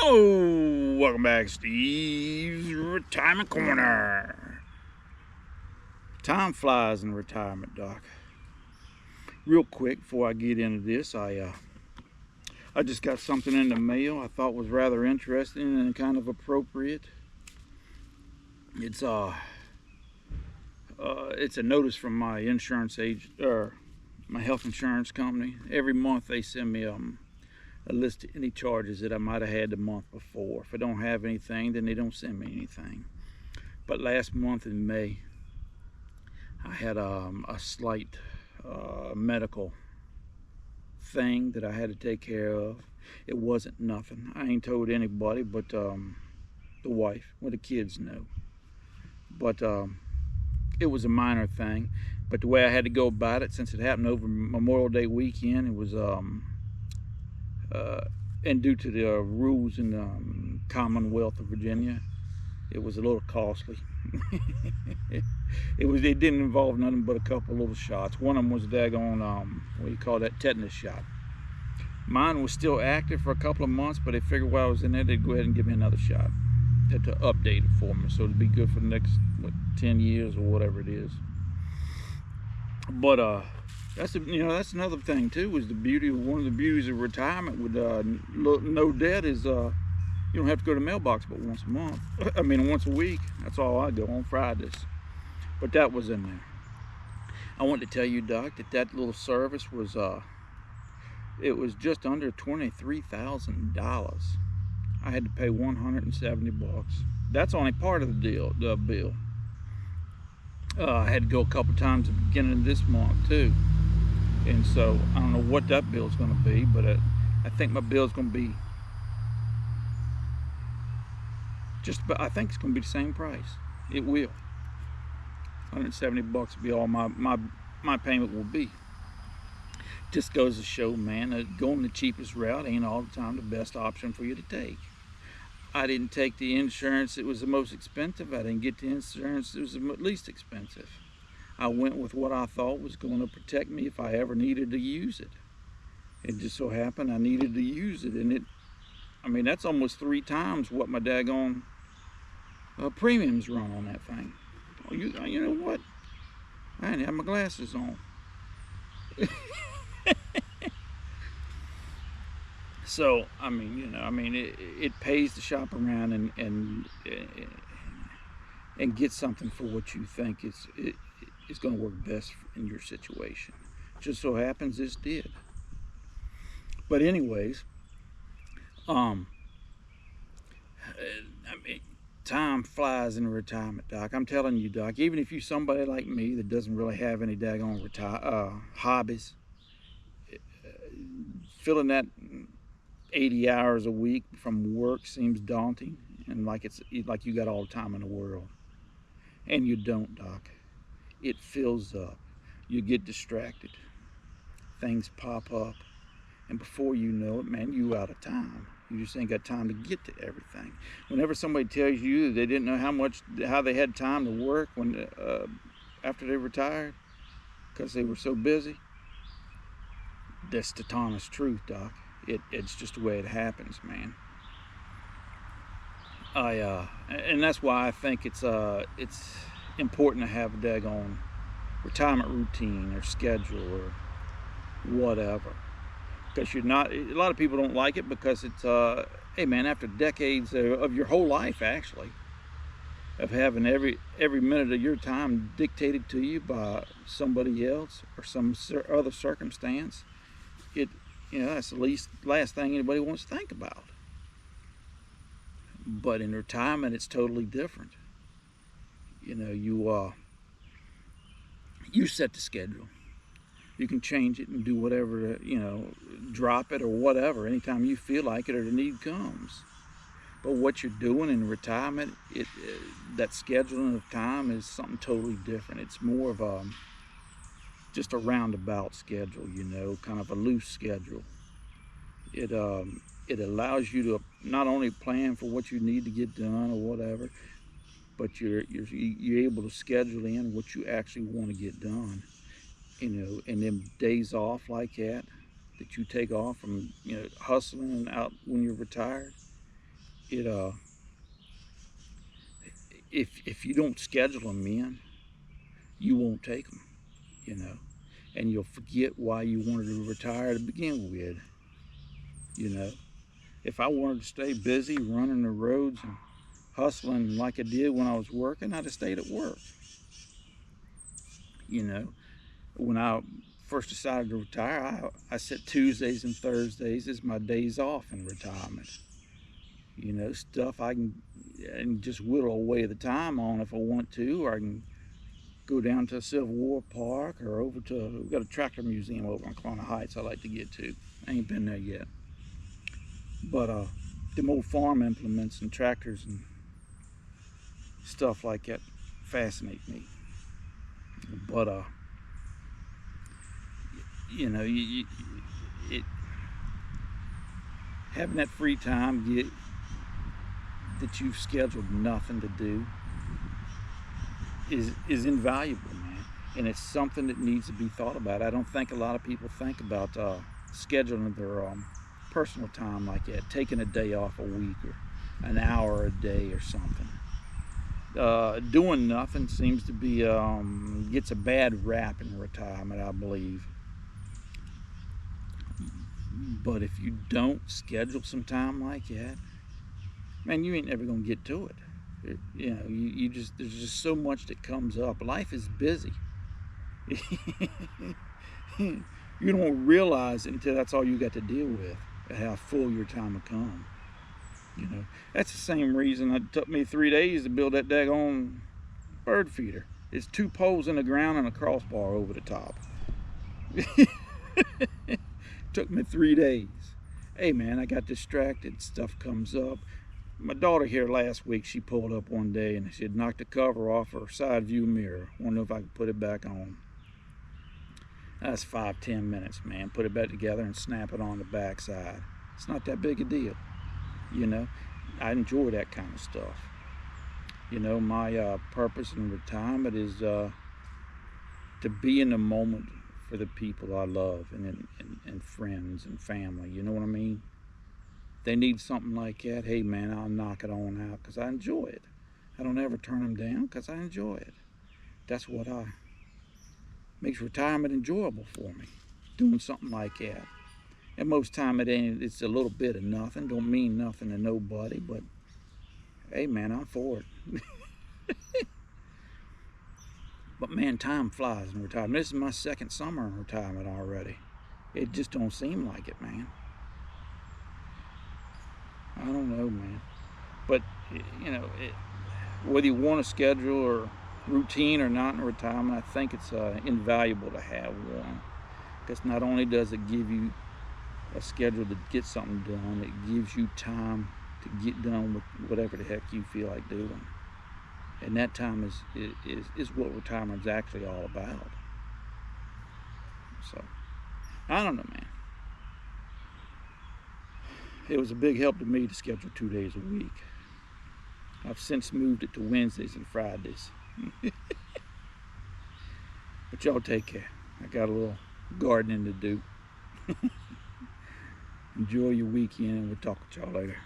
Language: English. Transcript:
Oh, welcome back, Steve's Retirement Corner. Time flies in retirement, Doc. Real quick, before I get into this, I just got something in the mail I thought was rather interesting and kind of appropriate. It's a notice from my insurance agent, or my health insurance company. Every month they send me a list of any charges that I might have had the month before. If I don't have anything, then they don't send me anything. But last month in May, I had a slight medical thing that I had to take care of. It wasn't nothing. I ain't told anybody but the wife, well, the kids know. But it was a minor thing. But the way I had to go about it, since it happened over Memorial Day weekend, it was and due to the rules in the Commonwealth of Virginia, it was a little costly. It didn't involve nothing but a couple little shots. One of them was a daggone what do you call that, tetanus shot. Mine was still active for a couple of months, but they figured while I was in there, they'd go ahead and give me another shot to update it for me, so it'd be good for the next 10 years or whatever it is. But that's another thing too. Is one of the beauties of retirement with no debt is you don't have to go to the mailbox but once a month. I mean, once a week. That's all I go on Fridays. But that was in there. I want to tell you, Doc, that little service was it was just under $23,000. I had to pay $170. That's only part of the bill. I had to go a couple times at the beginning of this month too, and so I don't know what that bill's going to be, but I think my bill's going to be I think it's going to be the same price. It will. $170 will be all my payment will be. Just goes to show, man, that going the cheapest route ain't all the time the best option for you to take. I didn't take the insurance it was the most expensive. I didn't get the insurance it was the least expensive. I went with what I thought was going to protect me if I ever needed to use it. It just so happened I needed to use it, and that's almost 3 times what my daggone premiums run on that thing. Oh, you know what? I didn't have my glasses on. So it pays to shop around and get something for what you think is going to work best in your situation. Just so happens this did. But anyways, time flies in retirement, Doc. I'm telling you, Doc. Even if you're somebody like me that doesn't really have any daggone hobbies, filling that 80 hours a week from work seems daunting, and like you got all the time in the world. And you don't, Doc. It fills up. You get distracted. Things pop up, and before you know it, man, you out of time. You just ain't got time to get to everything. Whenever somebody tells you they didn't know how they had time to work when after they retired because they were so busy, that's the honest truth, Doc. It's just the way it happens, man. And that's why I think it's important to have a daggone retirement routine or schedule or whatever. Because a lot of people don't like it because it's hey man, after decades of your whole life actually of having every minute of your time dictated to you by somebody else or some other circumstance, that's the last thing anybody wants to think about. But in retirement, it's totally different. You set the schedule. You can change it and do whatever, drop it or whatever anytime you feel like it or the need comes. But what you're doing in retirement, that scheduling of time is something totally different. It's more of just a roundabout schedule, kind of a loose schedule. It allows you to not only plan for what you need to get done or whatever, but you're able to schedule in what you actually want to get done. And then days off like that you take off from hustling out when you're retired, it if you don't schedule them in, you won't take them, you know, and you'll forget why you wanted to retire to begin with, you know. If I wanted to stay busy running the roads and hustling like I did when I was working, I'd have stayed at work, you know. When I first decided to retire, I set Tuesdays and Thursdays as my days off in retirement. You know, stuff I can and just whittle away the time on if I want to, or I can go down to Civil War Park or over to, we've got a tractor museum over in Clona Heights I like to get to. I ain't been there yet. But them old farm implements and tractors and stuff like that fascinate me. But you know, having that free time that you've scheduled nothing to do is invaluable, man. And it's something that needs to be thought about. I don't think a lot of people think about scheduling their personal time like that, taking a day off a week or an hour a day or something. Doing nothing seems to be gets a bad rap in retirement, I believe. But if you don't schedule some time like that, man, you ain't never gonna get to it. You know, you just, there's just so much that comes up. Life is busy. You don't realize it until that's all you got to deal with, how full your time will come. You know, that's the same reason it took me 3 days to build that daggone bird feeder. It's 2 poles in the ground and a crossbar over the top. Took me 3 days. Hey man, I got distracted, stuff comes up. My daughter here last week, she pulled up one day and she had knocked the cover off her side view mirror. Wonder if I could put it back on. That's 5-10 minutes, man. Put it back together and snap it on the back side. It's not that big a deal, you know. I enjoy that kind of stuff. You know, my purpose in retirement is to be in the moment for the people I love and friends and family. You know what I mean? They need something like that, hey man, I'll knock it on out because I enjoy it. I don't ever turn them down because I enjoy it. That's what makes retirement enjoyable for me, doing something like that. And most time it's a little bit of nothing, don't mean nothing to nobody, but hey man, I'm for it. But man, time flies in retirement. This is my 2nd summer in retirement already. It just don't seem like it, man. I don't know, man. But, you know, whether you want a schedule or routine or not in retirement, I think it's invaluable to have one. Because not only does it give you a schedule to get something done, it gives you time to get done with whatever the heck you feel like doing. And that time is what retirement is actually all about. So, I don't know, man. It was a big help to me to schedule 2 days a week. I've since moved it to Wednesdays and Fridays. But y'all take care. I got a little gardening to do. Enjoy your weekend, and we'll talk with y'all later.